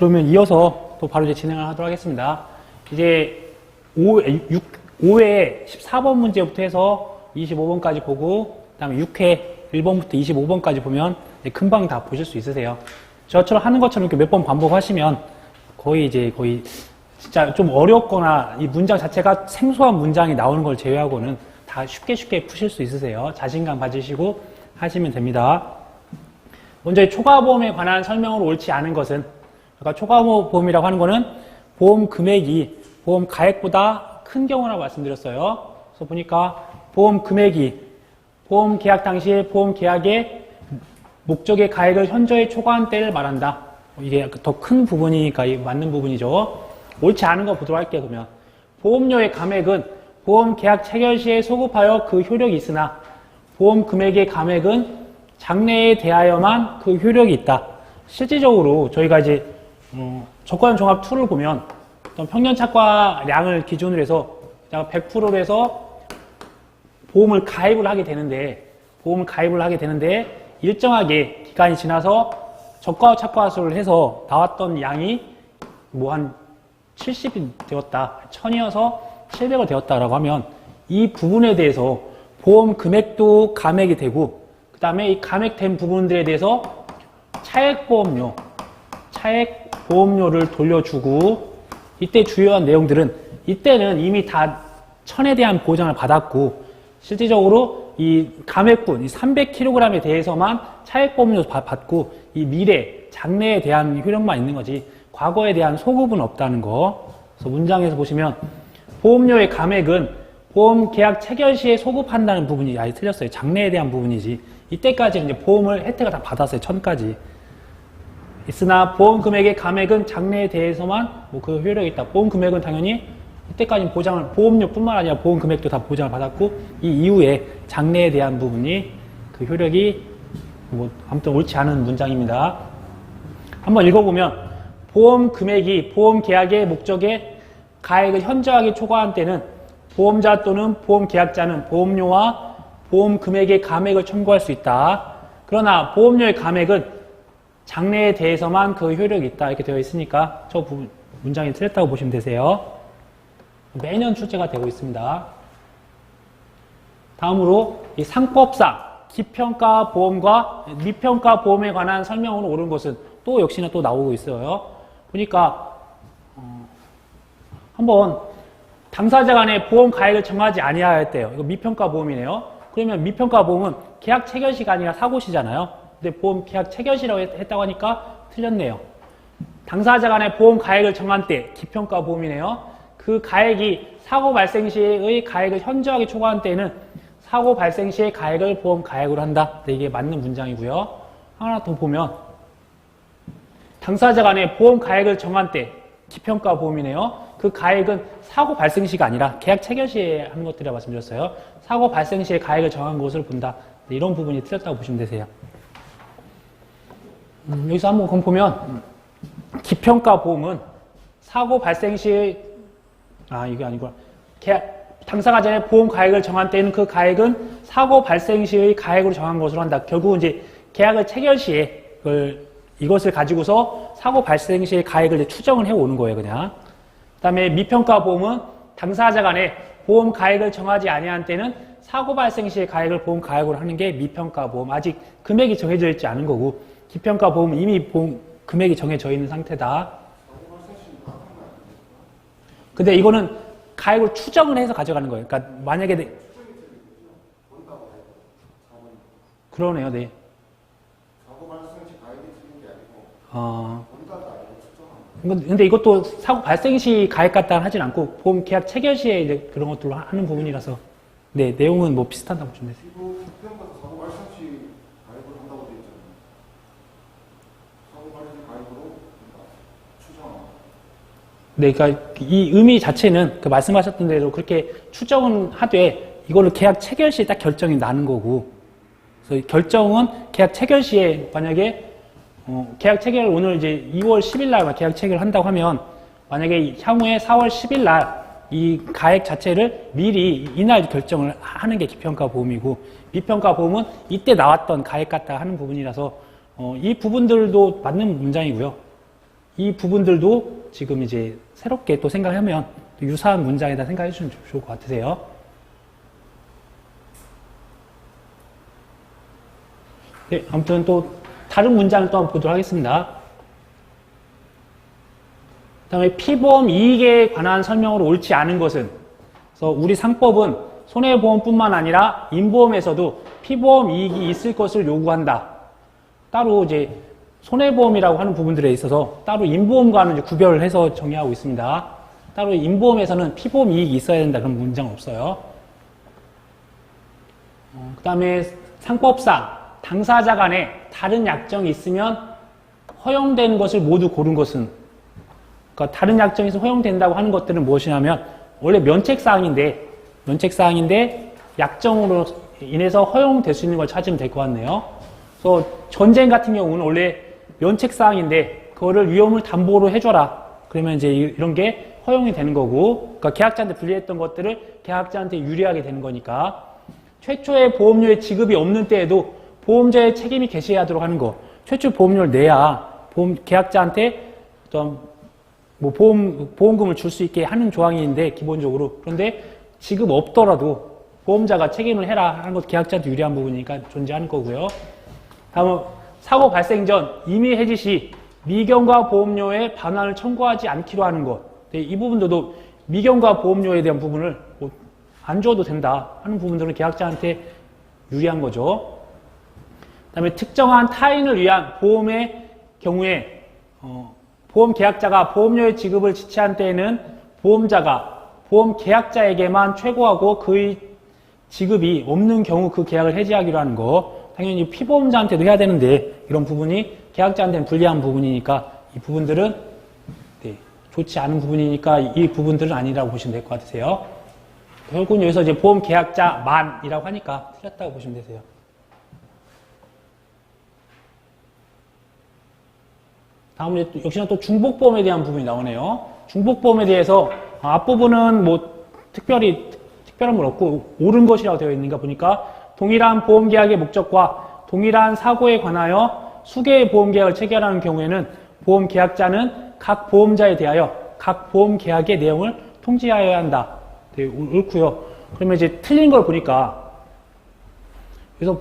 그러면 이어서 또 바로 이제 진행을 하도록 하겠습니다. 이제 5회 14번 문제부터 해서 25번까지 보고, 그 다음에 6회 1번부터 25번까지 보면 금방 다 보실 수 있으세요. 저처럼 하는 것처럼 이렇게 몇 번 반복하시면 거의 진짜 좀 어렵거나 이 문장 자체가 생소한 문장이 나오는 걸 제외하고는 다 쉽게 푸실 수 있으세요. 자신감 가지시고 하시면 됩니다. 먼저 초과보험에 관한 설명으로 옳지 않은 것은, 그러니까 초과보험이라고 하는 거는 보험 금액이 보험 가액보다 큰 경우라고 말씀드렸어요. 그래서 보니까 보험 금액이 보험 계약 당시에 보험 계약의 목적의 가액을 현저히 초과한 때를 말한다. 이게 더 큰 부분이니까 맞는 부분이죠. 옳지 않은 거 보도록 할게요. 그러면 보험료의 감액은 보험 계약 체결 시에 소급하여 그 효력이 있으나 보험 금액의 감액은 장래에 대하여만 그 효력이 있다. 실질적으로 저희가 이제 조건 종합 2를 보면 어떤 평년 착과량을 기준으로 해서 100%로 해서 보험을 가입을 하게 되는데 일정하게 기간이 지나서 저가 착과수를 해서 나왔던 양이 뭐 한 70이 되었다, 1000이어서 700이 되었다라고 하면 이 부분에 대해서 보험 금액도 감액이 되고, 그 다음에 이 감액된 부분들에 대해서 차액 보험료를 돌려주고, 이때 주요한 내용들은 이때는 이미 다 1000에 대한 보장을 받았고, 실질적으로 이 감액분, 이 300kg에 대해서만 차액 보험료 받고, 이 미래, 장래에 대한 효력만 있는 거지 과거에 대한 소급은 없다는 거. 그래서 문장에서 보시면 보험료의 감액은 보험 계약 체결 시에 소급한다는 부분이 아예 틀렸어요. 장래에 대한 부분이지. 이때까지 이제 보험을 혜택을 다 받았어요. 1000까지. 있으나 보험 금액의 감액은 장래에 대해서만 뭐 그 효력이 있다. 보험 금액은 당연히 이때까지 보장을, 보험료뿐만 아니라 보험 금액도 다 보장을 받았고, 이 이후에 장래에 대한 부분이 그 효력이 뭐 아무튼 옳지 않은 문장입니다. 한번 읽어보면 보험 금액이 보험 계약의 목적의 가액을 현저하게 초과한 때는 보험자 또는 보험 계약자는 보험료와 보험 금액의 감액을 청구할 수 있다. 그러나 보험료의 감액은 장래에 대해서만 그 효력이 있다. 이렇게 되어 있으니까 저 부분 문장이 틀렸다고 보시면 되세요. 매년 출제가 되고 있습니다. 다음으로 이 상법상 기평가 보험과 미평가 보험에 관한 설명으로 옳은 것은 또 역시나 또 나오고 있어요. 보니까 한번 당사자 간에 보험 가액을 정하지 아니하였대요. 이거 미평가 보험이네요. 그러면 미평가 보험은 계약 체결 시가 아니라 사고 시잖아요. 근데 보험 계약 체결 시라고 했다고 하니까 틀렸네요. 당사자 간에 보험 가액을 정한 때 기평가 보험이네요. 그 가액이 사고 발생 시의 가액을 현저하게 초과한 때에는 사고 발생 시의 가액을 보험 가액으로 한다. 이게 맞는 문장이고요. 하나 더 보면 당사자 간에 보험 가액을 정한 때 기평가 보험이네요. 그 가액은 사고 발생 시가 아니라 계약 체결 시에 하는 것들이라 말씀드렸어요. 사고 발생 시에 가액을 정한 것을 본다. 이런 부분이 틀렸다고 보시면 되세요. 여기서 한번 보면 기평가 보험은 사고 발생 시에 이게 아니구나. 당사자 간에 보험 가액을 정한 때는 그 가액은 사고 발생 시의 가액으로 정한 것으로 한다. 결국은 이제 계약을 체결 시에 이것을 가지고서 사고 발생 시의 가액을 이제 추정을 해오는 거예요, 그냥. 그 다음에 미평가 보험은 당사자 간에 보험 가액을 정하지 아니한 때는 사고 발생 시의 가액을 보험 가액으로 하는 게 미평가 보험. 아직 금액이 정해져 있지 않은 거고, 기평가 보험은 이미 보험 금액이 정해져 있는 상태다. 근데 이거는 가액을 추정을 해서 가져가는 거예요. 그러니까 만약에 그러네요, 네. 근데 이것도 사고 발생 시 가액 갖다 하진 않고 보험 계약 체결 시에 이제 그런 것들로 하는 부분이라서, 네, 내용은 뭐 비슷하다고 보시면 되세요. 이거 기평가도 사고 발생 시 가액을 한다고 되어 있잖아요. 사고 발생 가액으로 추정합니다. 네, 그러니까 이 의미 자체는 그 말씀하셨던 대로 그렇게 추정은 하되 이거를 계약 체결 시에 딱 결정이 나는 거고, 그래서 결정은 계약 체결 시에 만약에 계약 체결 오늘 이제 2월 10일 날 계약 체결을 한다고 하면 만약에 향후에 4월 10일 날 이 가액 자체를 미리 이날 결정을 하는 게 기평가 보험이고, 미평가 보험은 이때 나왔던 가액 갖다 하는 부분이라서 이 부분들도 맞는 문장이고요. 이 부분들도 지금 이제 새롭게 또 생각하면 또 유사한 문장에다 생각해 주시면 좋을 것 같으세요. 네, 아무튼 또 다른 문장을 또 한번 보도록 하겠습니다. 그 다음에 피보험 이익에 관한 설명으로 옳지 않은 것은, 그래서 우리 상법은 손해보험뿐만 아니라 인보험에서도 피보험 이익이 있을 것을 요구한다. 따로 이제 손해보험이라고 하는 부분들에 있어서 따로 인보험과는 이제 구별을 해서 정의하고 있습니다. 따로 인보험에서는 피보험 이익이 있어야 된다 그런 문장은 없어요. 그 다음에 상법상 당사자 간에 다른 약정이 있으면 허용되는 것을 모두 고른 것은, 그러니까 다른 약정에서 허용된다고 하는 것들은 무엇이냐면 원래 면책사항인데 약정으로 인해서 허용될 수 있는 걸 찾으면 될 것 같네요. 그래서 전쟁 같은 경우는 원래 면책사항인데 그거를 위험을 담보로 해줘라. 그러면 이제 이런 게 허용이 되는 거고, 그러니까 계약자한테 불리했던 것들을 계약자한테 유리하게 되는 거니까, 최초의 보험료의 지급이 없는 때에도 보험자의 책임이 개시하도록 하는 거, 최초 보험료를 내야 계약자한테 어떤 뭐 보험금을 줄 수 있게 하는 조항인데 기본적으로. 그런데 지급 없더라도 보험자가 책임을 해라 하는 것, 계약자한테 유리한 부분이니까 존재하는 거고요. 다음은 사고 발생 전 임의 해지 시 미경과 보험료의 반환을 청구하지 않기로 하는 것. 이 부분들도 미경과 보험료에 대한 부분을 뭐 안 줘도 된다 하는 부분들은 계약자한테 유리한 거죠. 그 다음에 특정한 타인을 위한 보험의 경우에 보험 계약자가 보험료의 지급을 지체한 때에는 보험자가 보험 계약자에게만 최고하고 그의 지급이 없는 경우 그 계약을 해지하기로 하는 거. 당연히 피보험자한테도 해야 되는데 이런 부분이 계약자한테는 불리한 부분이니까 이 부분들은 좋지 않은 부분이니까 이 부분들은 아니라고 보시면 될 것 같으세요. 결국은 여기서 이제 보험 계약자만이라고 하니까 틀렸다고 보시면 되세요. 다음은 역시나 또 중복보험에 대한 부분이 나오네요. 중복보험에 대해서 앞부분은 뭐 특별한 건 없고 옳은 것이라고 되어 있는가 보니까 동일한 보험계약의 목적과 동일한 사고에 관하여 수개의 보험계약을 체결하는 경우에는 보험계약자는 각 보험자에 대하여 각 보험계약의 내용을 통지하여야 한다. 네, 옳고요. 그러면 이제 틀린 걸 보니까, 그래서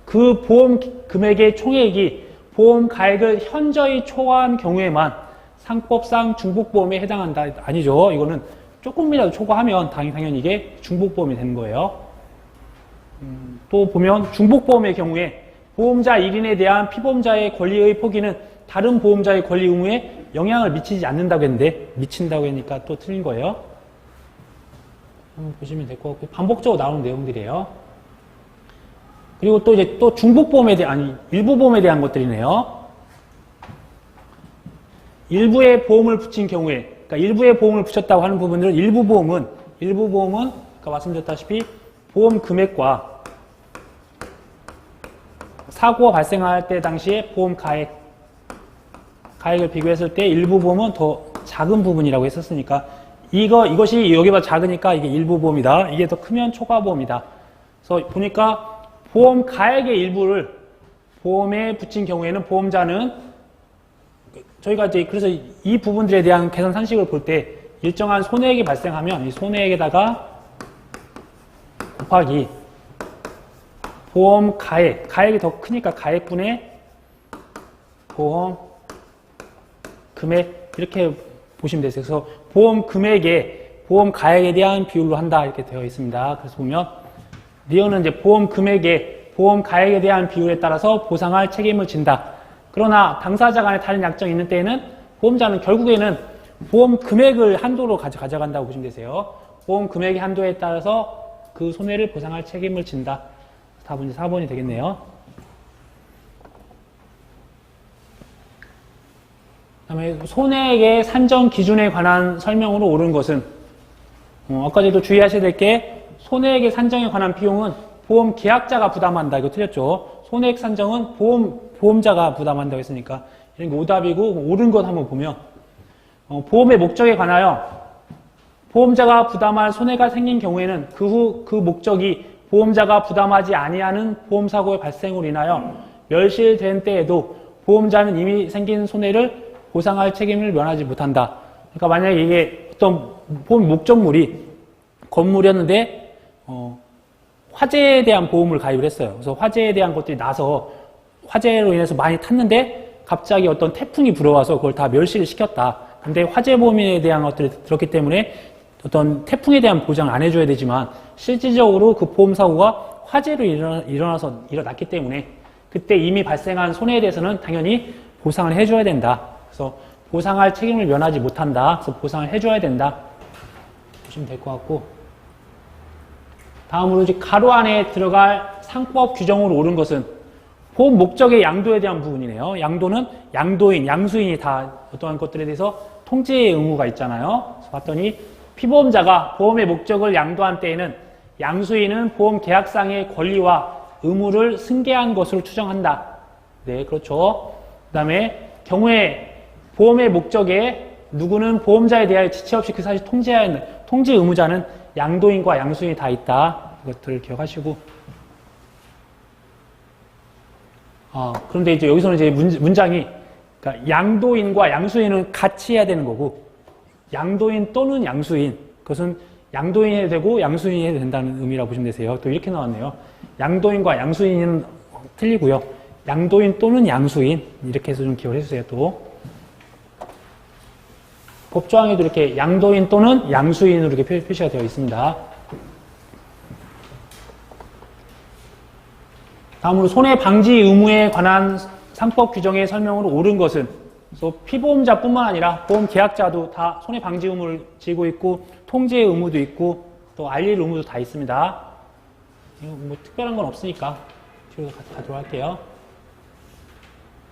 그 보험 금액의 총액이 보험 가액을 현저히 초과한 경우에만 상법상 중복보험에 해당한다. 아니죠. 이거는 조금이라도 초과하면 당연히 이게 중복보험이 되는 거예요. 또 보면 중복보험의 경우에 보험자 1인에 대한 피보험자의 권리의 포기는 다른 보험자의 권리 의무에 영향을 미치지 않는다고 했는데 미친다고 하니까 또 틀린 거예요. 보시면 될 것 같고 반복적으로 나오는 내용들이에요. 그리고 또 이제 또 중복보험에 대한, 일부 보험에 대한 것들이네요. 일부의 보험을 붙인 경우에, 그러니까 일부의 보험을 붙였다고 하는 부분들은 일부 보험은 아까 말씀드렸다시피 보험 금액과 사고가 발생할 때 당시에 보험 가액을 비교했을 때 일부 보험은 더 작은 부분이라고 했었으니까 이것이 여기보다 작으니까 이게 일부 보험이다. 이게 더 크면 초과 보험이다. 그래서 보니까 보험 가액의 일부를 보험에 붙인 경우에는 보험자는 저희가 이제 그래서 이 부분들에 대한 계산 산식을 볼 때 일정한 손해액이 발생하면 이 손해액에다가 곱하기 보험 가액이 더 크니까 가액분의 보험 금액 이렇게 보시면 되세요. 그래서 보험 금액에 보험 가액에 대한 비율로 한다 이렇게 되어 있습니다. 그래서 보면 리어는 이제 보험 금액에 보험 가액에 대한 비율에 따라서 보상할 책임을 진다. 그러나 당사자 간에 다른 약정이 있는 때에는 보험자는 결국에는 보험 금액을 한도로 가져간다고 보시면 되세요. 보험 금액의 한도에 따라서 그 손해를 보상할 책임을 진다. 답은 이제 4번이 되겠네요. 그다음에 손해액의 산정 기준에 관한 설명으로 옳은 것은 아까 전에도 주의하셔야 될 게 손해액의 산정에 관한 비용은 보험 계약자가 부담한다. 이거 틀렸죠. 손해액 산정은 보험자가 부담한다고 했으니까 이런 게 오답이고 옳은 것 한번 보면 보험의 목적에 관하여 보험자가 부담할 손해가 생긴 경우에는 그 후 그 목적이 보험자가 부담하지 아니하는 보험사고의 발생으로 인하여 멸실된 때에도 보험자는 이미 생긴 손해를 보상할 책임을 면하지 못한다. 그러니까 만약에 이게 어떤 보험 목적물이 건물이었는데 화재에 대한 보험을 가입을 했어요. 그래서 화재에 대한 것들이 나서 화재로 인해서 많이 탔는데 갑자기 어떤 태풍이 불어와서 그걸 다 멸시를 시켰다. 근데 화재 보험에 대한 것들이 들었기 때문에 어떤 태풍에 대한 보장을 안 해줘야 되지만 실질적으로 그 보험 사고가 화재로 일어났기 때문에 그때 이미 발생한 손해에 대해서는 당연히 보상을 해줘야 된다. 그래서 보상할 책임을 면하지 못한다. 그래서 보상을 해줘야 된다. 보시면 될 것 같고. 다음으로 이제 가로 안에 들어갈 상법 규정으로 옳은 것은 보험 목적의 양도에 대한 부분이네요. 양도는 양도인, 양수인이 다 어떠한 것들에 대해서 통제의 의무가 있잖아요. 그래서 봤더니 피보험자가 보험의 목적을 양도한 때에는 양수인은 보험 계약상의 권리와 의무를 승계한 것으로 추정한다. 네, 그렇죠. 그 다음에 경우에 보험의 목적에 누구는 보험자에 대하여 지체 없이 그 사실 통제해야 하는 통제 의무자는 양도인과 양수인이 다 있다. 이것들을 기억하시고. 그런데 이제 여기서는 이제 문장이 그러니까 양도인과 양수인은 같이 해야 되는 거고 양도인 또는 양수인 그것은 양도인이 해도 되고 양수인이 해도 된다는 의미라고 보시면 되세요. 또 이렇게 나왔네요. 양도인과 양수인은 틀리고요. 양도인 또는 양수인 이렇게 해서 좀 기억을 해주세요. 또 법조항에도 이렇게 양도인 또는 양수인으로 이렇게 표시가 되어 있습니다. 다음으로 손해방지 의무에 관한 상법 규정의 설명으로 옳은 것은 그래서 피보험자뿐만 아니라 보험 계약자도 다 손해방지 의무를 지고 있고 통제의 의무도 있고 또 알릴 의무도 다 있습니다. 이거 뭐 특별한 건 없으니까 뒤로 가도록 할게요.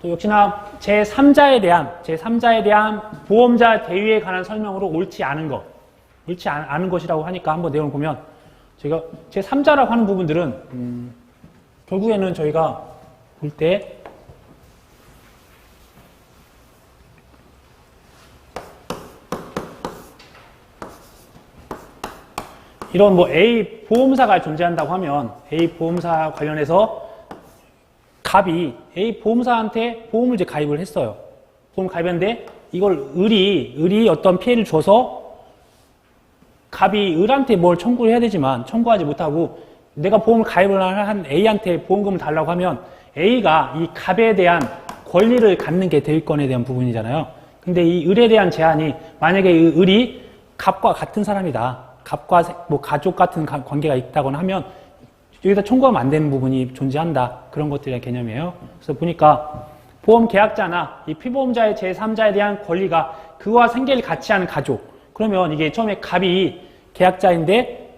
또 역시나 제3자에 대한 보험자 대위에 관한 설명으로 옳지 않은 것, 옳지 않은 것이라고 하니까 한번 내용을 보면 저희가 제3자라고 하는 부분들은 결국에는 저희가 볼 때 이런 뭐 A 보험사가 존재한다고 하면 A 보험사 관련해서 갑이 A 보험사한테 보험을 이제 가입을 했어요. 보험 가입했는데 이걸 을이 어떤 피해를 줘서 갑이 을한테 뭘 청구를 해야 되지만 청구하지 못하고 내가 보험을 가입을 한 A한테 보험금을 달라고 하면 A가 이 갑에 대한 권리를 갖는 게 대위권에 대한 부분이잖아요. 근데 이 을에 대한 제한이 만약에 이 을이 갑과 같은 사람이다. 갑과 뭐 가족 같은 관계가 있다거나 하면 여기다 청구하면 안 되는 부분이 존재한다. 그런 것들의 개념이에요. 그래서 보니까 보험 계약자나 이 피보험자의 제3자에 대한 권리가 그와 생계를 같이 하는 가족. 그러면 이게 처음에 갑이 계약자인데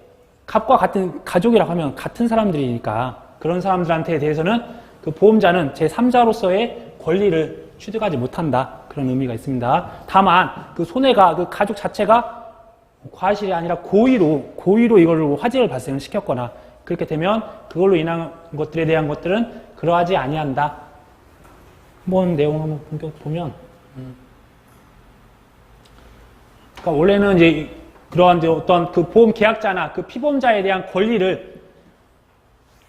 갑과 같은 가족이라고 하면 같은 사람들이니까 그런 사람들한테 대해서는 그 보험자는 제3자로서의 권리를 취득하지 못한다. 그런 의미가 있습니다. 다만 그 손해가 그 가족 자체가 과실이 아니라 고의로 이걸로 화재를 발생을 시켰거나 그렇게 되면 그걸로 인한 것들에 대한 것들은 그러하지 아니한다. 한번 내용 한번 본격 보면 그러니까 원래는 이제 그러한 어떤 그 보험 계약자나 그 피보험자에 대한 권리를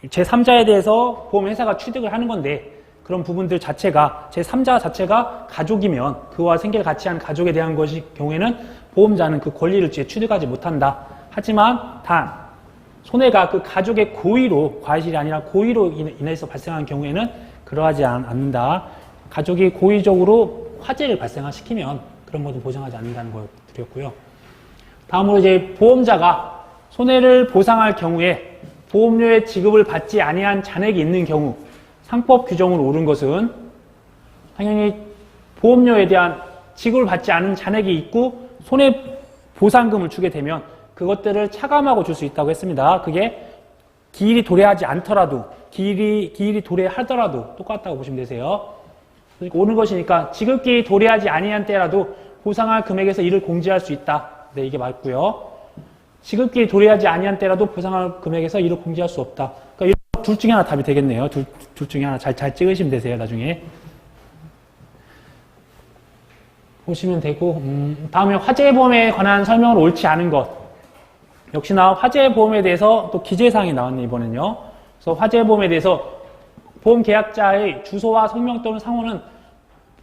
제3자에 대해서 보험회사가 취득을 하는 건데 그런 부분들 자체가 제3자 자체가 가족이면 그와 생계를 같이 한 가족에 대한 것이 경우에는 보험자는 그 권리를 취득하지 못한다. 하지만 단 손해가 그 가족의 고의로 과실이 아니라 고의로 인해서 발생한 경우에는 그러하지 않는다. 가족이 고의적으로 화재를 발생시키면 그런 것도 보장하지 않는다는 걸 드렸고요. 다음으로 이제 보험자가 손해를 보상할 경우에 보험료의 지급을 받지 아니한 잔액이 있는 경우 상법 규정으로 옳은 것은 당연히 보험료에 대한 지급을 받지 않은 잔액이 있고 손해보상금을 주게 되면 그것들을 차감하고 줄 수 있다고 했습니다. 그게 기일이 도래하지 않더라도 기일이 도래하더라도 똑같다고 보시면 되세요. 그러니까 옳은 것이니까 지급기일이 도래하지 아니한 때라도 보상할 금액에서 이를 공제할 수 있다. 네, 이게 맞고요. 지급기일이 도래하지 아니한 때라도 보상할 금액에서 이를 공제할 수 없다. 그러니까 둘 중에 하나 답이 되겠네요. 둘 중에 하나 잘 찍으시면 되세요. 나중에 보시면 되고 다음에 화재보험에 관한 설명을 옳지 않은 것 역시나 화재보험에 대해서 또 기재사항이 나왔네요. 이번엔요. 그래서 화재보험에 대해서 보험계약자의 주소와 성명 또는 상호는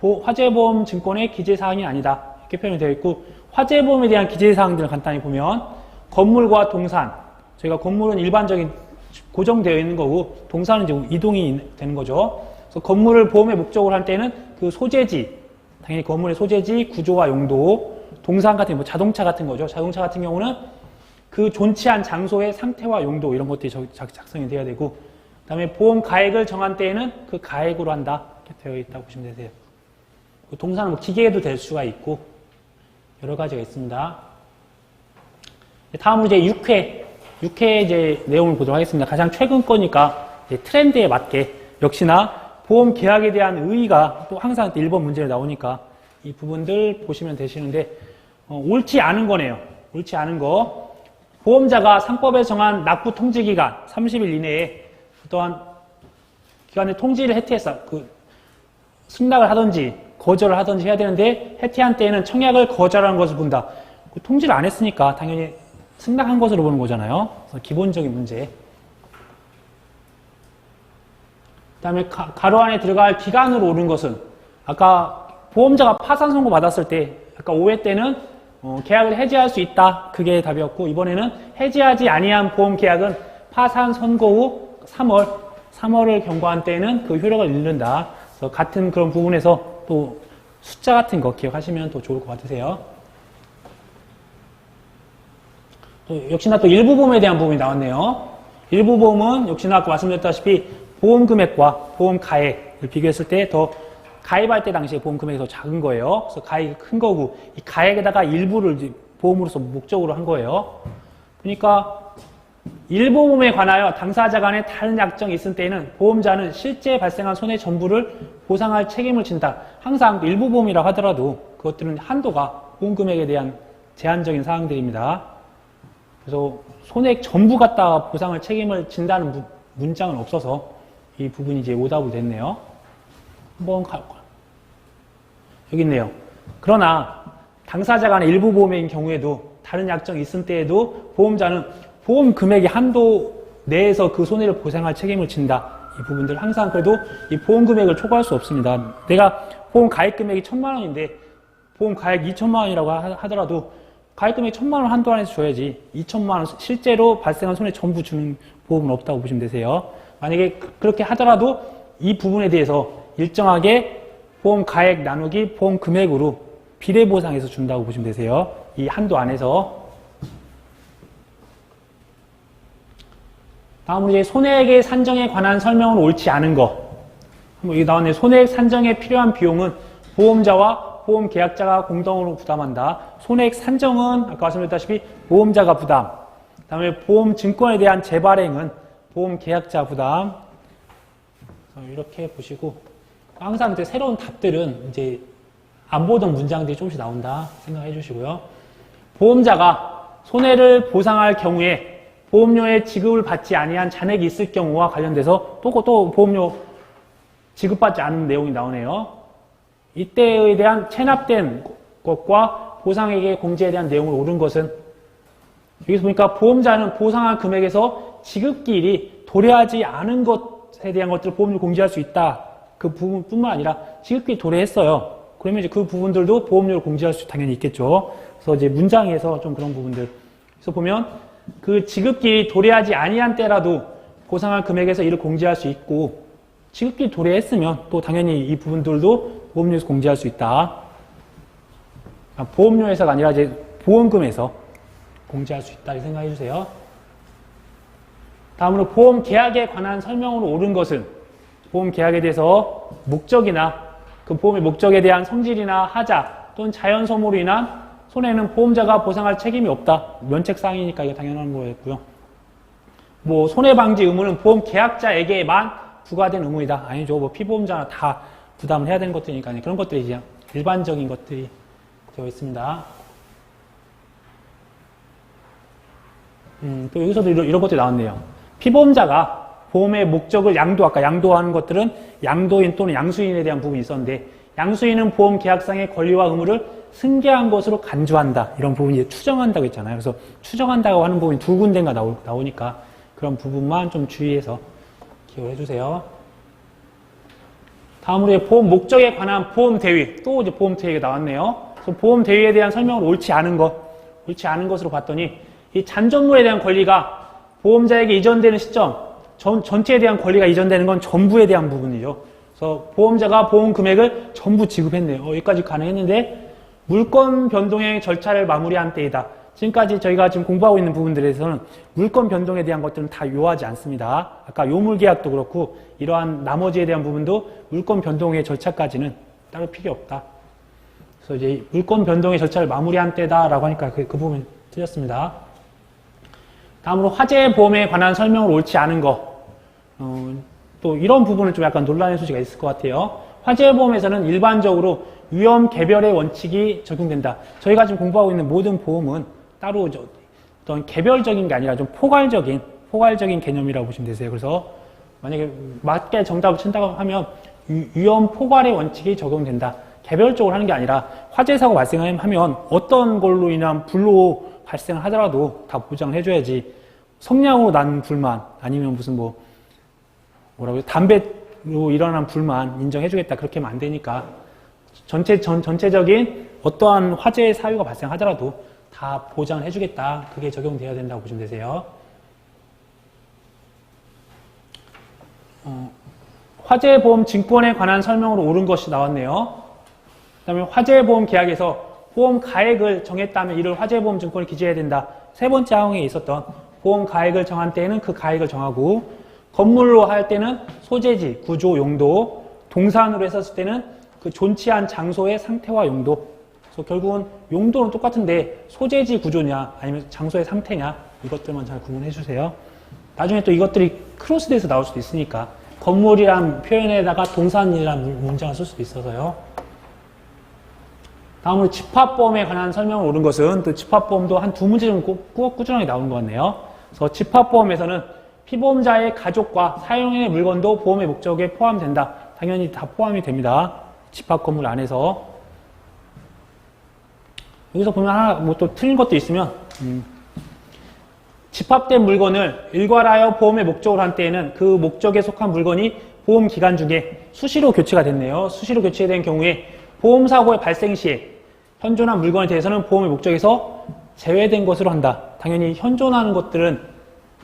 화재보험 증권의 기재사항이 아니다. 이렇게 표현이 되어 있고, 화재보험에 대한 기재사항들을 간단히 보면, 건물과 동산, 저희가 건물은 일반적인 고정되어 있는 거고, 동산은 이제 이동이 되는 거죠. 그래서 건물을 보험의 목적으로 할 때는 그 소재지, 당연히 건물의 소재지, 구조와 용도, 동산 같은 뭐 자동차 같은 거죠. 자동차 같은 경우는 그 존치한 장소의 상태와 용도 이런 것들이 작성이 돼야 되고, 그다음에 보험 가액을 정한 때에는 그 가액으로 한다 이렇게 되어 있다고 보시면 되세요. 동사는 뭐 기계도 될 수가 있고 여러 가지가 있습니다. 다음으로 이제 6회 이제 내용을 보도록 하겠습니다. 가장 최근 거니까 트렌드에 맞게 역시나 보험 계약에 대한 의의가 또 항상 1번 문제에 나오니까 이 부분들 보시면 되시는데 옳지 않은 거네요. 옳지 않은 거. 보험자가 상법에 정한 납부 통지 기간 30일 이내에 어떠한 기간에 통지를 해태했어. 승낙을 하든지 거절을 하든지 해야 되는데 해태한 때에는 청약을 거절한 것을 본다. 통지를 안 했으니까 당연히 승낙한 것으로 보는 거잖아요. 그래서 기본적인 문제. 그 다음에 가로 안에 들어갈 기간으로 오른 것은 아까 보험자가 파산 선고 받았을 때 아까 5회 때는 계약을 해지할 수 있다. 그게 답이었고 이번에는 해지하지 아니한 보험 계약은 파산 선고 후 3월을 경과한 때에는 그 효력을 잃는다. 그래서 같은 그런 부분에서 또 숫자 같은 거 기억하시면 더 좋을 것 같으세요. 또 역시나 또 일부 보험에 대한 부분이 나왔네요. 일부 보험은 역시나 아까 말씀드렸다시피 보험 금액과 보험 가액을 비교했을 때 더 가입할 때 당시에 보험 금액이 더 작은 거예요. 그래서 가액이 큰 거고 이 가액에다가 일부를 이제 보험으로서 목적으로 한 거예요. 그러니까 일부 보험에 관하여 당사자 간에 다른 약정이 있을 때에는 보험자는 실제 발생한 손해 전부를 보상할 책임을 진다. 항상 일부 보험이라고 하더라도 그것들은 한도가 보험 금액에 대한 제한적인 사항들입니다. 그래서 손해액 전부 갖다가 보상을 책임을 진다는 문장은 없어서 이 부분이 이제 오답으로 됐네요. 한번 여기 있네요. 그러나 당사자 간의 일부 보험인 경우에도 다른 약정이 있을 때에도 보험자는 보험 금액의 한도 내에서 그 손해를 보상할 책임을 진다. 이 부분들 항상 그래도 이 보험 금액을 초과할 수 없습니다. 내가 보험 가입 금액이 1,000만 원인데 보험 가입 2,000만 원이라고 하더라도 가입 금액 1,000만 원 한도 안에서 줘야지 2,000만 원 실제로 발생한 손해 전부 주는 보험은 없다고 보시면 되세요. 만약에 그렇게 하더라도 이 부분에 대해서 일정하게 보험 가액 나누기 보험 금액으로 비례 보상해서 준다고 보시면 되세요. 이 한도 안에서. 다음으로 이제 손해액의 산정에 관한 설명은 옳지 않은 거. 여기 나왔네요. 손해액 산정에 필요한 비용은 보험자와 보험 계약자가 공동으로 부담한다. 손해액 산정은 아까 말씀드렸다시피 보험자가 부담. 그다음에 보험 증권에 대한 재발행은 보험 계약자 부담. 이렇게 보시고 항상 이제 새로운 답들은 이제 안 보던 문장들이 조금씩 나온다 생각해 주시고요. 보험자가 손해를 보상할 경우에 보험료의 지급을 받지 아니한 잔액이 있을 경우와 관련돼서 또 보험료 지급받지 않은 내용이 나오네요. 이때에 대한 체납된 것과 보상액의 공제에 대한 내용을 옳은 것은 여기서 보니까 보험자는 보상한 금액에서 지급기일이 도래하지 않은 것에 대한 것들을 보험료 공제할 수 있다. 그 부분뿐만 아니라 지급기일이 도래했어요. 그러면 이제 그 부분들도 보험료를 공제할 수 당연히 있겠죠. 그래서 이제 문장에서 좀 그런 부분들. 그래서 보면 그 지급기일이 도래하지 아니한 때라도 보상할 금액에서 이를 공제할 수 있고 지급기일이 도래했으면 또 당연히 이 부분들도 보험료에서 공제할 수 있다. 보험료에서가 아니라 이제 보험금에서 공제할 수 있다. 이렇게 생각해 주세요. 다음으로 보험 계약에 관한 설명으로 옳은 것은 보험 계약에 대해서 목적이나 그 보험의 목적에 대한 성질이나 하자 또는 자연 소모로 인한 손해는 보험자가 보상할 책임이 없다. 면책사항이니까 이거 당연한 거였고요. 뭐 손해방지 의무는 보험 계약자에게만 부과된 의무이다. 아니죠. 뭐 피보험자나 다 부담을 해야 되는 것들이니까 그런 것들이 이제 일반적인 것들이 되어 있습니다. 또 여기서도 이런 것들이 나왔네요. 피보험자가 보험의 목적을 아까 양도하는 것들은 양도인 또는 양수인에 대한 부분이 있었는데 양수인은 보험 계약상의 권리와 의무를 승계한 것으로 간주한다. 이런 부분이 이제 추정한다고 했잖아요. 그래서 추정한다고 하는 부분이 두 군데가 나오니까 그런 부분만 좀 주의해서 기억을 해주세요. 다음으로 보험 목적에 관한 보험 대위. 또 이제 보험 대위가 나왔네요. 그래서 보험 대위에 대한 설명을 옳지 않은 것으로 봤더니 이 잔존물에 대한 권리가 보험자에게 이전되는 시점, 전체에 대한 권리가 이전되는 건 전부에 대한 부분이죠. 그래서 보험자가 보험 금액을 전부 지급했네요. 여기까지 가능했는데 물권 변동의 절차를 마무리한 때이다. 지금까지 저희가 지금 공부하고 있는 부분들에서는 물권 변동에 대한 것들은 다 요하지 않습니다. 아까 요물계약도 그렇고 이러한 나머지에 대한 부분도 물권 변동의 절차까지는 따로 필요 없다. 그래서 이제 물권 변동의 절차를 마무리한 때다라고 하니까 그 부분 틀렸습니다. 다음으로 화재 보험에 관한 설명을 옳지 않은 거. 또 이런 부분은 좀 약간 논란의 소지가 있을 것 같아요. 화재 보험에서는 일반적으로 위험 개별의 원칙이 적용된다. 저희가 지금 공부하고 있는 모든 보험은 따로 어떤 개별적인 게 아니라 좀 포괄적인 개념이라고 보시면 되세요. 그래서 만약에 맞게 정답을 친다고 하면 위험 포괄의 원칙이 적용된다. 개별적으로 하는 게 아니라 화재 사고 발생하면 어떤 걸로 인한 불로 발생을 하더라도 다 보장을 해줘야지. 성냥으로 난 불만 아니면 무슨 담배로 일어난 불만 인정해주겠다. 그렇게 하면 안 되니까 전체적인 어떠한 화재의 사유가 발생하더라도 다 보장을 해주겠다. 그게 적용되어야 된다고 보시면 되세요. 화재보험 증권에 관한 설명으로 옳은 것이 나왔네요. 그 다음에 화재보험 계약에서 보험 가액을 정했다면 이를 화재보험 증권에 기재해야 된다. 세 번째 항에 있었던 보험 가액을 정한 때에는 그 가액을 정하고, 건물로 할 때는 소재지, 구조, 용도, 동산으로 했었을 때는 그 존치한 장소의 상태와 용도. 그래서 결국은 용도는 똑같은데 소재지 구조냐 아니면 장소의 상태냐 이것들만 잘 구분해 주세요. 나중에 또 이것들이 크로스돼서 나올 수도 있으니까 건물이란 표현에다가 동산이란 문장을 쓸 수도 있어서요. 다음으로 집합보험에 관한 설명을 옳은 것은 또 집합보험도 한 두 문제 정도 꾸준하게 나오는 것 같네요. 그래서 집합보험에서는 피보험자의 가족과 사용인의 물건도 보험의 목적에 포함된다. 당연히 다 포함이 됩니다. 집합건물 안에서. 여기서 보면 하나 또 틀린 것도 있으면 집합된 물건을 일괄하여 보험의 목적으로 한 때에는 그 목적에 속한 물건이 보험 기간 중에 수시로 교체가 됐네요. 수시로 교체된 경우에 보험사고의 발생 시에 현존한 물건에 대해서는 보험의 목적에서 제외된 것으로 한다. 당연히 현존하는 것들은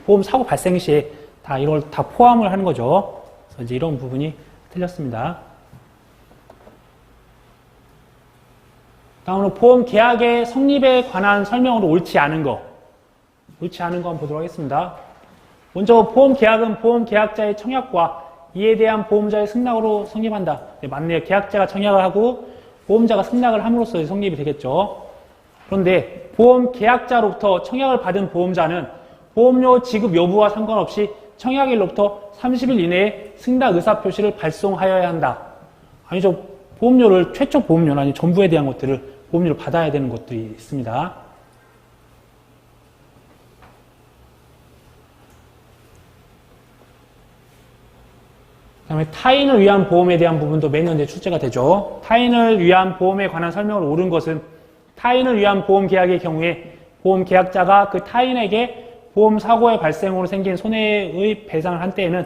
보험 사고 발생 시에 다 이걸 다 포함을 하는 거죠. 그래서 이제 이런 부분이 틀렸습니다. 다음으로 보험 계약의 성립에 관한 설명으로 옳지 않은 거 한번 보도록 하겠습니다. 먼저 보험 계약은 보험 계약자의 청약과 이에 대한 보험자의 승낙으로 성립한다. 네, 맞네요. 계약자가 청약을 하고 보험자가 승낙을 함으로써 성립이 되겠죠. 그런데 보험 계약자로부터 청약을 받은 보험자는 보험료 지급 여부와 상관없이 청약일로부터 30일 이내에 승낙 의사표시를 발송하여야 한다. 아니죠. 보험료를 최초 보험료나 아니 전부에 대한 것들을 보험료를 받아야 되는 것들이 있습니다. 그 다음에 타인을 위한 보험에 대한 부분도 매년 출제가 되죠. 타인을 위한 보험에 관한 설명을 옳은 것은 타인을 위한 보험 계약의 경우에 보험 계약자가 그 타인에게 보험 사고의 발생으로 생긴 손해의 배상을 한 때에는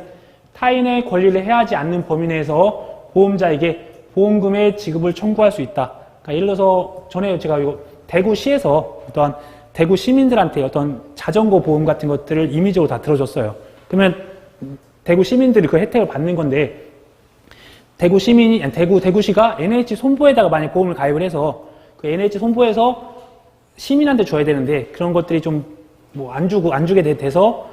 타인의 권리를 해하지 않는 범위 내에서 보험자에게 보험금의 지급을 청구할 수 있다. 그러니까 예를 들어서 전에 제가 이거 대구시에서 어떠한 대구 시민들한테 어떤 자전거 보험 같은 것들을 임의적으로 다 들어줬어요. 그러면 대구 시민들이 그 혜택을 받는 건데 대구시가 NH 손보에다가 만약 보험을 가입을 해서 그 NH 손보에서 시민한테 줘야 되는데 그런 것들이 좀 안 주게 돼서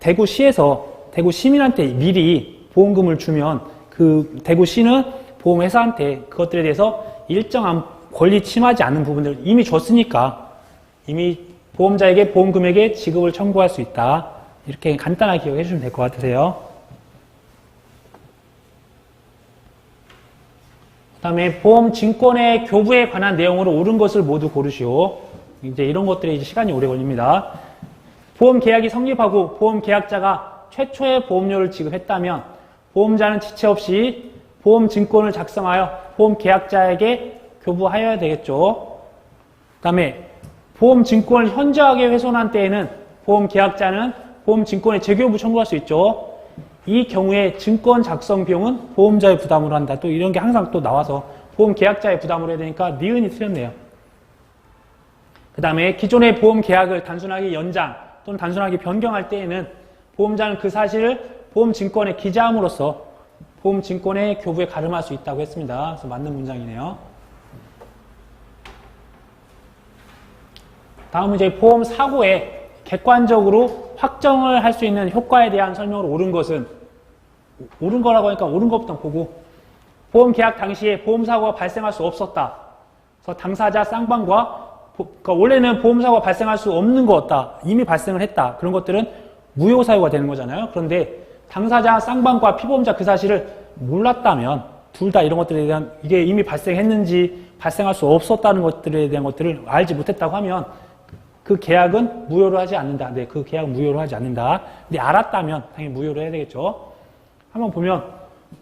대구시에서 대구 시민한테 미리 보험금을 주면 그 대구시는 보험회사한테 그것들에 대해서 일정한 권리 침하지 않는 부분들을 이미 줬으니까 이미 보험자에게 보험금액의 지급을 청구할 수 있다. 이렇게 간단하게 기억해 주시면 될 것 같으세요. 그 다음에 보험 증권의 교부에 관한 내용으로 옳은 것을 모두 고르시오. 이제 이런 것들이 이제 시간이 오래 걸립니다. 보험 계약이 성립하고 보험 계약자가 최초의 보험료를 지급했다면 보험자는 지체 없이 보험 증권을 작성하여 보험 계약자에게 교부하여야 되겠죠. 그 다음에 보험 증권을 현저하게 훼손한 때에는 보험 계약자는 보험 증권의 재교부 청구할 수 있죠. 이 경우에 증권 작성 비용은 보험자의 부담으로 한다. 또 이런 게 항상 또 나와서 보험 계약자의 부담으로 해야 되니까 니은이 틀렸네요. 그 다음에 기존의 보험 계약을 단순하게 연장 또는 단순하게 변경할 때에는 보험자는 그 사실을 보험증권에 기재함으로써 보험증권의 교부에 가름할 수 있다고 했습니다. 그래서 맞는 문장이네요. 다음은 이제 보험 사고에 객관적으로 확정을 할 수 있는 효과에 대한 설명으로 옳은 것은, 옳은 거라고 하니까 옳은 것부터 보고, 보험 계약 당시에 보험 사고가 발생할 수 없었다. 그래서 당사자 쌍방과 그러니까 원래는 보험 사고가 발생할 수 없는 거였다. 이미 발생을 했다. 그런 것들은 무효 사유가 되는 거잖아요. 그런데 당사자 쌍방과 피보험자 그 사실을 몰랐다면 둘 다 이런 것들에 대한 이게 이미 발생했는지 발생할 수 없었다는 것들에 대한 것들을 알지 못했다고 하면 그 계약은 무효로 하지 않는다. 네, 그 계약은 무효로 하지 않는다. 근데 알았다면 당연히 무효로 해야 되겠죠. 한번 보면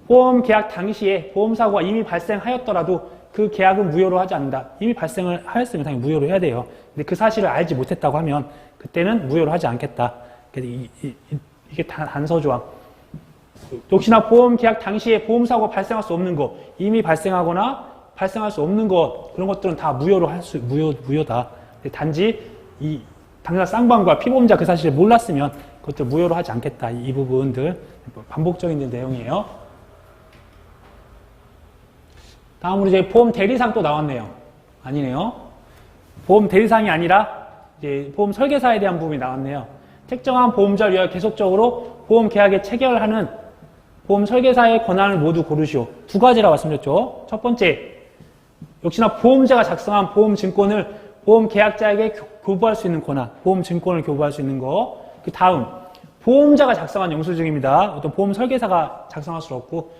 보험 계약 당시에 보험 사고가 이미 발생하였더라도 그 계약은 무효로 하지 않는다. 이미 발생을 하였으면 당연히 무효로 해야 돼요. 근데 그 사실을 알지 못했다고 하면 그때는 무효로 하지 않겠다. 이게 단서 조항. 역시나 보험 계약 당시에 보험 사고가 발생할 수 없는 것, 이미 발생하거나 발생할 수 없는 것, 그런 것들은 다 무효로 무효다. 단지 이 당사자 쌍방과 피보험자 그 사실을 몰랐으면 그것들 무효로 하지 않겠다. 이 부분들 반복적인 내용이에요. 다음으로 이제 보험 대리상 또 나왔네요. 아니네요. 보험 대리상이 아니라 이제 보험 설계사에 대한 부분이 나왔네요. 특정한 보험자를 위하여 계속적으로 보험 계약에 체결하는 보험 설계사의 권한을 모두 고르시오. 두 가지라고 말씀드렸죠. 첫 번째, 역시나 보험자가 작성한 보험 증권을 보험 계약자에게 교부할 수 있는 권한, 보험 증권을 교부할 수 있는 거. 그 다음, 보험자가 작성한 영수증입니다. 어떤 보험 설계사가 작성할 수 없고,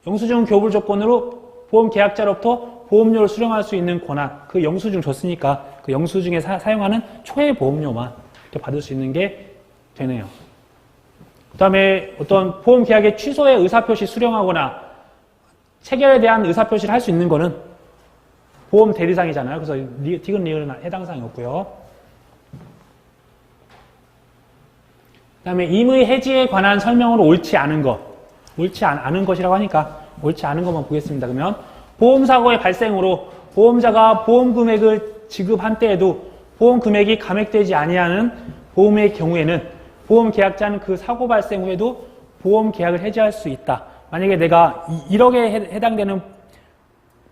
영수증 교부 조건으로 보험 계약자로부터 보험료를 수령할 수 있는 권한, 그 영수증 줬으니까 그 영수증에 사용하는 초의 보험료만 이렇게 받을 수 있는 게 되네요. 그 다음에 어떤 보험 계약의 취소의 의사표시 수령하거나 체결에 대한 의사표시를 할 수 있는 거는 보험 대리상이잖아요. 그래서 디귿 리을은 해당 사항이었고요. 그 다음에 임의 해지에 관한 설명으로 옳지 않은 것. 옳지 않은 것이라고 하니까 옳지 않은 것만 보겠습니다. 그러면 보험사고의 발생으로 보험자가 보험 금액을 지급한 때에도 보험 금액이 감액되지 아니하는 보험의 경우에는 보험 계약자는 그 사고 발생 후에도 보험 계약을 해지할 수 있다. 만약에 내가 1억에 해당되는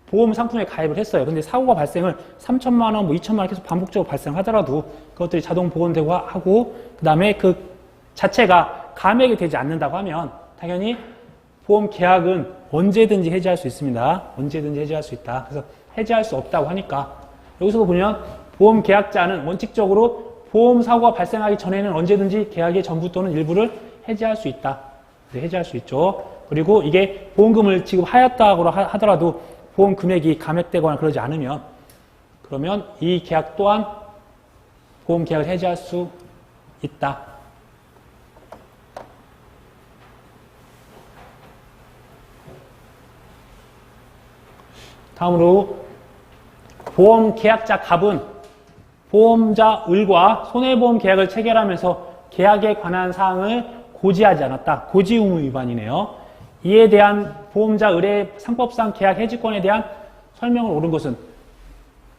보험 상품에 가입을 했어요. 근데 사고가 발생을 3천만 원, 2천만 원 계속 반복적으로 발생하더라도 그것들이 자동 보험되고 하고 그 다음에 그 자체가 감액이 되지 않는다고 하면 당연히 보험 계약은 언제든지 해지할 수 있습니다. 언제든지 해지할 수 있다. 그래서 해지할 수 없다고 하니까 여기서 보면 보험 계약자는 원칙적으로 보험 사고가 발생하기 전에는 언제든지 계약의 전부 또는 일부를 해지할 수 있다. 네, 해지할 수 있죠. 그리고 이게 보험금을 지급하였다고 하더라도 보험 금액이 감액되거나 그러지 않으면 그러면 이 계약 또한 보험 계약을 해지할 수 있다. 다음으로 보험 계약자 갑은 보험자 을과 손해보험 계약을 체결하면서 계약에 관한 사항을 고지하지 않았다. 고지 의무 위반이네요. 이에 대한 보험자 을의 상법상 계약 해지권에 대한 설명을 옳은 것은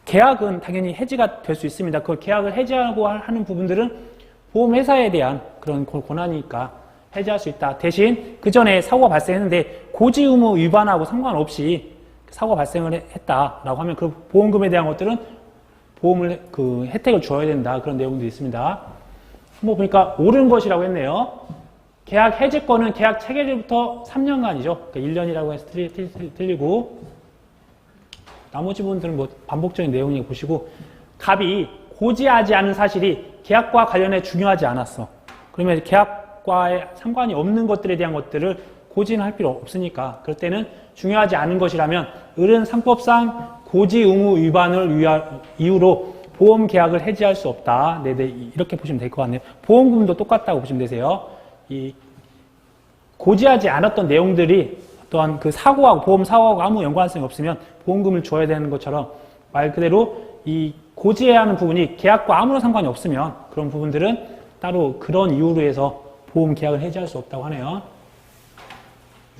계약은 당연히 해지가 될 수 있습니다. 그 계약을 해지하고 하는 부분들은 보험회사에 대한 그런 권한이니까 해지할 수 있다. 대신 그 전에 사고가 발생했는데 고지 의무 위반하고 상관없이 사고가 발생을 했다라고 하면 그 보험금에 대한 것들은 보험을 그 혜택을 줘야 된다. 그런 내용도 있습니다. 한번 보니까 옳은 것이라고 했네요. 계약 해지권은 계약 체결일부터 3년간이죠. 그러니까 1년이라고 해서 틀리고 나머지 부분들은 뭐 반복적인 내용이고 보시고 갑이 고지하지 않은 사실이 계약과 관련해 중요하지 않았어. 그러면 계약과에 상관이 없는 것들에 대한 것들을 고지는 할 필요 없으니까 그럴 때는 중요하지 않은 것이라면 을은 상법상 고지 의무 위반을 이유로 보험 계약을 해지할 수 없다. 네네 이렇게 보시면 될 것 같네요. 보험금도 똑같다고 보시면 되세요. 이 고지하지 않았던 내용들이 또한 그 사고하고 보험 사고하고 아무 연관성이 없으면 보험금을 줘야 되는 것처럼 말 그대로 이 고지해야 하는 부분이 계약과 아무런 상관이 없으면 그런 부분들은 따로 그런 이유로 해서 보험 계약을 해지할 수 없다고 하네요.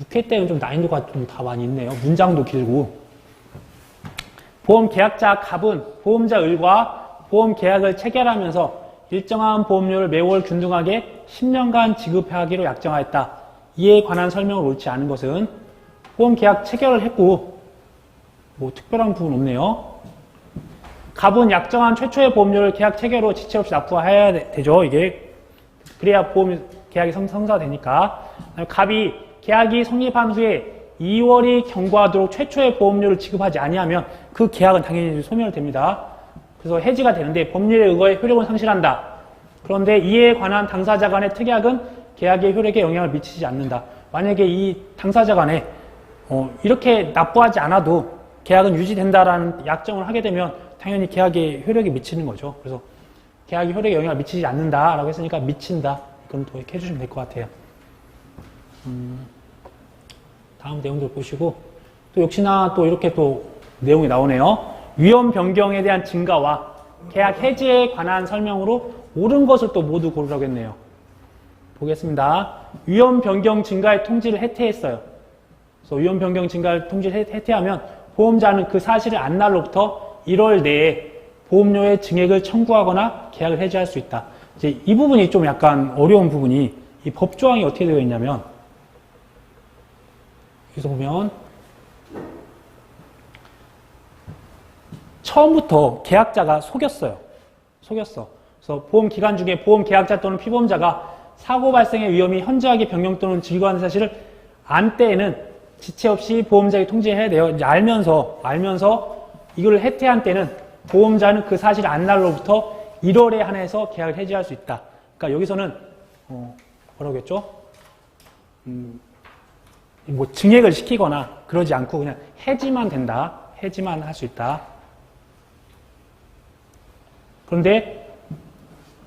6회 때는 좀 난이도가 좀 다 많이 있네요. 문장도 길고. 보험 계약자 갑은 보험자 을과 보험 계약을 체결하면서 일정한 보험료를 매월 균등하게 10년간 지급하기로 약정하였다. 이에 관한 설명을 옳지 않은 것은 보험 계약 체결을 했고 뭐 특별한 부분 없네요. 갑은 약정한 최초의 보험료를 계약 체결 후 지체 없이 납부해야 되죠. 이게 그래야 보험 계약이 성사되니까. 갑이 계약이 성립한 후에 2월이 경과하도록 최초의 보험료를 지급하지 아니하면 그 계약은 당연히 소멸됩니다. 그래서 해지가 되는데 법률에 의거해 효력은 상실한다. 그런데 이에 관한 당사자 간의 특약은 계약의 효력에 영향을 미치지 않는다. 만약에 이 당사자 간에 이렇게 납부하지 않아도 계약은 유지된다라는 약정을 하게 되면 당연히 계약에 효력이 미치는 거죠. 그래서 계약이 효력에 영향을 미치지 않는다라고 했으니까 미친다. 그럼 더 이렇게 해주시면 될 것 같아요. 다음 내용들 보시고 또 역시나 또 이렇게 또 내용이 나오네요. 위험 변경에 대한 증가와 계약 해지에 관한 설명으로 옳은 것을 또 모두 고르라고 했네요. 보겠습니다. 위험 변경 증가의 통지를 해태했어요. 그래서 위험 변경 증가의 통지를 해태하면 보험자는 그 사실을 안 날로부터 1월 내에 보험료의 증액을 청구하거나 계약을 해지할 수 있다. 이제 이 부분이 좀 약간 어려운 부분이 이 법조항이 어떻게 되어 있냐면 여기서 보면 처음부터 계약자가 속였어. 그래서 보험 기간 중에 보험 계약자 또는 피보험자가 사고 발생의 위험이 현저하게 변경 또는 증가하는 사실을 안 때에는 지체 없이 보험자에게 통지해야 돼요. 이제 알면서 이걸 해태한 때는 보험자는 그 사실을 안 날로부터 1월에 한해서 계약을 해지할 수 있다. 그러니까 여기서는 뭐라고 했죠? 뭐 증액을 시키거나 그러지 않고 그냥 해지만 된다. 해지만 할 수 있다. 그런데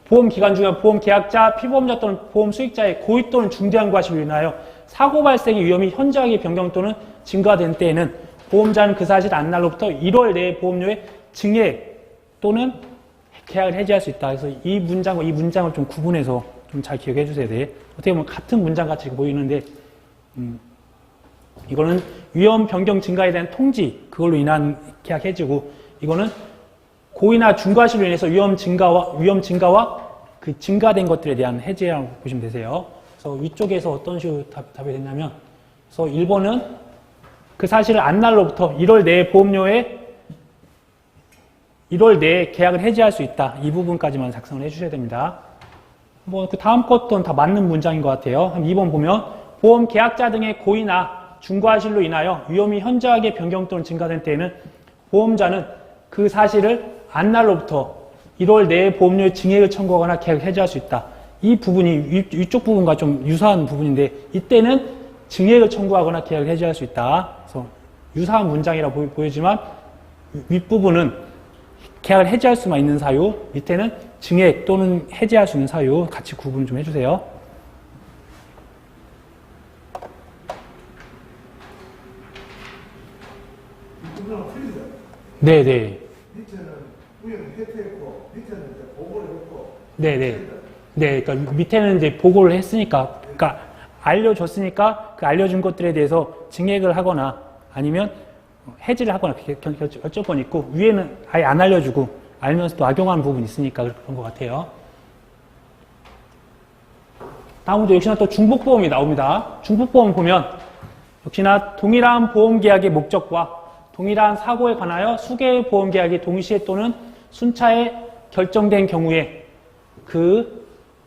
보험 기간 중에 보험 계약자, 피보험자 또는 보험 수익자의 고의 또는 중대한 과실로 인하여 사고 발생의 위험이 현저하게 변경 또는 증가된 때에는 보험자는 그 사실 안 날로부터 1월 내에 보험료의 증액 또는 계약을 해지할 수 있다. 그래서 이 문장과 이 문장을 좀 구분해서 좀 잘 기억해 주셔야 돼. 어떻게 보면 같은 문장 같이 보이는데 이거는 위험 변경 증가에 대한 통지 그걸로 인한 계약 해지고 이거는 고의나 중과실로 인해서 위험 증가와 그 증가된 것들에 대한 해지라고 보시면 되세요. 그래서 위쪽에서 어떤 식으로 답이 됐냐면, 그래서 1번은 그 사실을 안 날로부터 1월 내에 보험료에 1월 내에 계약을 해지할 수 있다. 이 부분까지만 작성을 해주셔야 됩니다. 뭐 그 다음 것도 다 맞는 문장인 것 같아요. 2번 보면 보험 계약자 등의 고의나 중과실로 인하여 위험이 현저하게 변경 또는 증가된 때에는 보험자는 그 사실을 안 날로부터 1월 내에 보험료의 증액을 청구하거나 계약을 해지할 수 있다. 이 부분이 위쪽 부분과 좀 유사한 부분인데 이때는 증액을 청구하거나 계약을 해지할 수 있다. 그래서 유사한 문장이라고 보이지만 윗부분은 계약을 해지할 수만 있는 사유, 밑에는 증액 또는 해지할 수 있는 사유 같이 구분 좀 해주세요. 이거랑 틀리죠? 네네. 밑에는 우연히 해태했고 밑에는 이제 보고를 했고. 네네. 네, 그러니까 밑에는 이제 보고를 했으니까, 그러니까 알려줬으니까 그 알려준 것들에 대해서 증액을 하거나 아니면 해지를 하거나 결정할 건 있고 위에는 아예 안 알려주고 알면서도 악용하는 부분이 있으니까 그런 것 같아요. 다음으로 역시나 또 중복보험이 나옵니다. 중복보험 보면 역시나 동일한 보험계약의 목적과 동일한 사고에 관하여 수개의 보험계약이 동시에 또는 순차에 결정된 경우에 그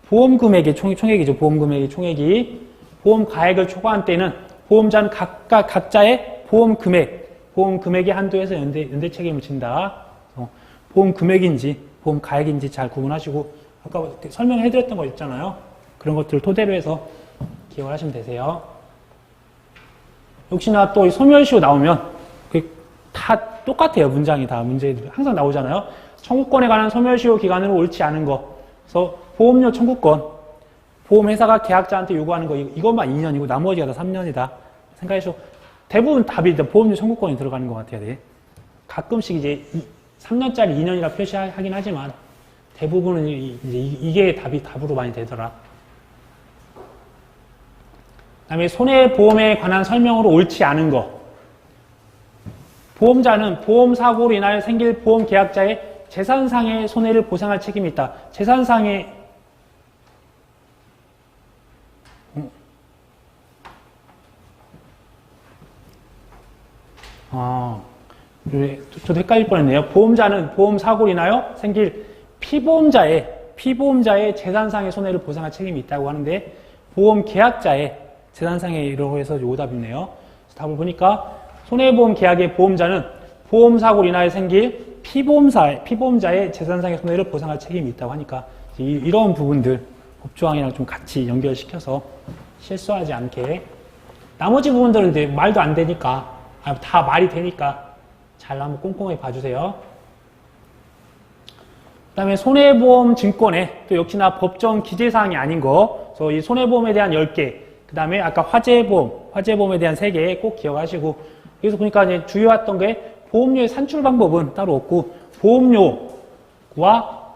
보험금액의 총액이죠. 보험금액의 총액이 보험가액을 초과한 때는 보험자는 각자의 보험금액의 한도에서 연대 책임을 진다. 보험금액인지 보험가액인지 잘 구분하시고 아까 설명해드렸던 거 있잖아요. 그런 것들을 토대로 해서 기억을 하시면 되세요. 역시나 또 소멸시효 나오면 다 똑같아요. 문장이 다 문제들이 항상 나오잖아요. 청구권에 관한 소멸시효 기간으로 옳지 않은 거. 그래서 보험료 청구권, 보험회사가 계약자한테 요구하는 거 이것만 2년이고 나머지가 다 3년이다. 생각해서 대부분 답이 보험료 청구권이 들어가는 것 같아요. 네. 가끔씩 이제 3년짜리 2년이라 표시하긴 하지만 대부분은 이제 이게 답으로 많이 되더라. 그다음에 손해보험에 관한 설명으로 옳지 않은 거. 보험자는 보험사고로 인하여 생길 보험계약자의 재산상의 손해를 보상할 책임이 있다. 재산상의 저도 헷갈릴 뻔했네요. 보험자는 보험사고로 인하여 생길 피보험자의 재산상의 손해를 보상할 책임이 있다고 하는데 보험계약자의 재산상의 이라고 해서 오답이네요. 답을 보니까 손해보험 계약의 보험자는 보험사고로 인하여 생길 피보험자의 재산상의 손해를 보상할 책임이 있다고 하니까 이런 부분들 법조항이랑 좀 같이 연결시켜서 실수하지 않게 나머지 부분들은 이제 말도 안 되니까 다 말이 되니까 잘 한번 꼼꼼하게 봐주세요. 그 다음에 손해보험 증권에 또 역시나 법정 기재사항이 아닌 거, 그래서 이 손해보험에 대한 10개, 그 다음에 아까 화재보험에 대한 3개 꼭 기억하시고, 여기서 보니까 이제 주요했던 게 보험료의 산출 방법은 따로 없고, 보험료와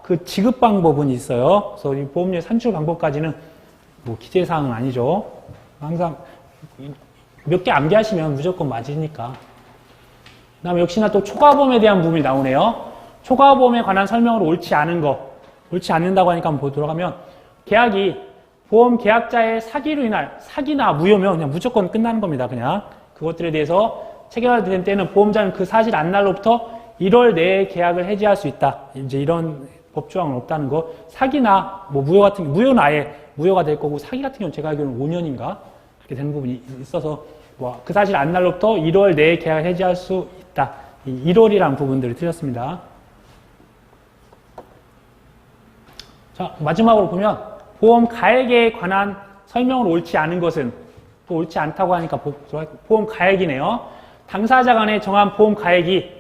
그 지급 방법은 있어요. 그래서 이 보험료의 산출 방법까지는 뭐 기재사항은 아니죠. 항상 몇 개 암기하시면 무조건 맞으니까. 그 다음에 역시나 또 초과보험에 대한 부분이 나오네요. 초과보험에 관한 설명으로 옳지 않은 거, 옳지 않는다고 하니까 한번 돌아가면 계약이 보험 계약자의 사기로 인할 사기나 무효면 그냥 무조건 끝나는 겁니다. 그냥 그것들에 대해서 체결된 때는 보험자는 그 사실 안날로부터 1월 내에 계약을 해지할 수 있다. 이제 이런 법조항은 없다는 거. 사기나 뭐 무효 같은 무효는 아예 무효가 될 거고 사기 같은 경우는 제가 알기로는 5년인가 그렇게 되는 부분이 있어서 뭐 그 사실 안날로부터 1월 내에 계약을 해지할 수 있다. 이 1월이라는 부분들을 틀렸습니다. 자, 마지막으로 보면 보험 가액에 관한 설명으로 옳지 않은 것은 또 옳지 않다고 하니까 보험 가액이네요. 당사자 간에 정한 보험 가액이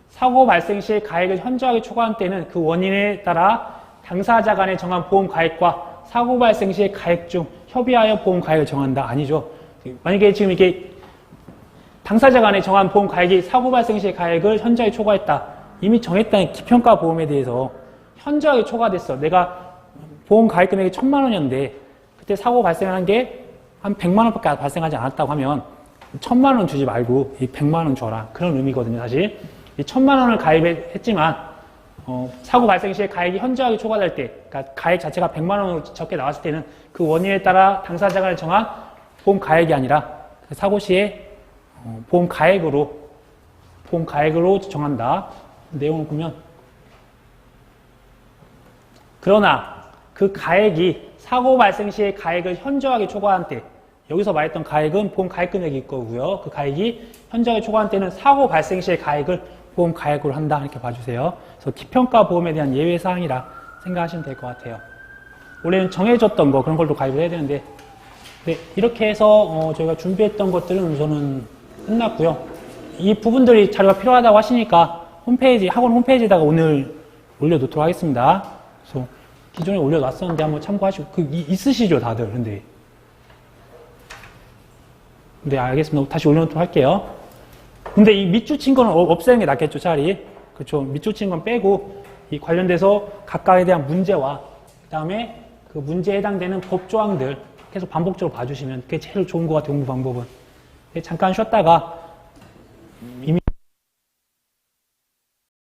사고 발생 시 가액을 현저하게 초과한 때는 그 원인에 따라 당사자 간에 정한 보험 가액과 사고 발생 시의 가액 중 협의하여 보험 가액을 정한다. 아니죠. 만약에 지금 이게 당사자 간에 정한 보험 가액이 사고 발생 시의 가액을 현저하게 초과했다. 이미 정했다는 기평가 보험에 대해서 현저하게 초과됐어. 내가 보험 가액 금액이 1,000만 원이었는데 그때 사고 발생한 게 한 100만 원밖에 발생하지 않았다고 하면 1,000만 원 주지 말고 이 100만 원 줘라. 그런 의미거든요. 사실 이 1,000만 원을 가입했지만 사고 발생 시에 가액이 현저하게 초과될 때, 그러니까 가액 자체가 100만 원으로 적게 나왔을 때는 그 원인에 따라 당사자 간에 정한 보험 가액이 아니라 사고 시에 보험 가액으로 정한다. 내용을 보면 그러나 그 가액이 사고 발생 시의 가액을 현저하게 초과한 때, 여기서 말했던 가액은 보험 가액 금액일 거고요. 그 가액이 현저하게 초과한 때는 사고 발생 시의 가액을 보험 가액으로 한다. 이렇게 봐주세요. 그래서 기평가 보험에 대한 예외 사항이라 생각하시면 될 것 같아요. 원래는 정해졌던 거 그런 걸로 가입을 해야 되는데, 네, 이렇게 해서 저희가 준비했던 것들은 우선은 끝났고요. 이 부분들이 자료가 필요하다고 하시니까 학원 홈페이지에다가 오늘 올려놓도록 하겠습니다. 그래서 기존에 올려놨었는데 한번 참고하시고 있으시죠 다들. 근데 네, 알겠습니다. 다시 올려놓도록 할게요. 근데 이 밑줄 친 거는 없애는 게 낫겠죠, 차라리. 그렇죠. 밑줄 친 건 빼고 이 관련돼서 각각에 대한 문제와 그다음에 그 문제에 해당되는 법조항들 계속 반복적으로 봐주시면 그게 제일 좋은 것 같아요. 공부 방법은. 잠깐 쉬었다가 이미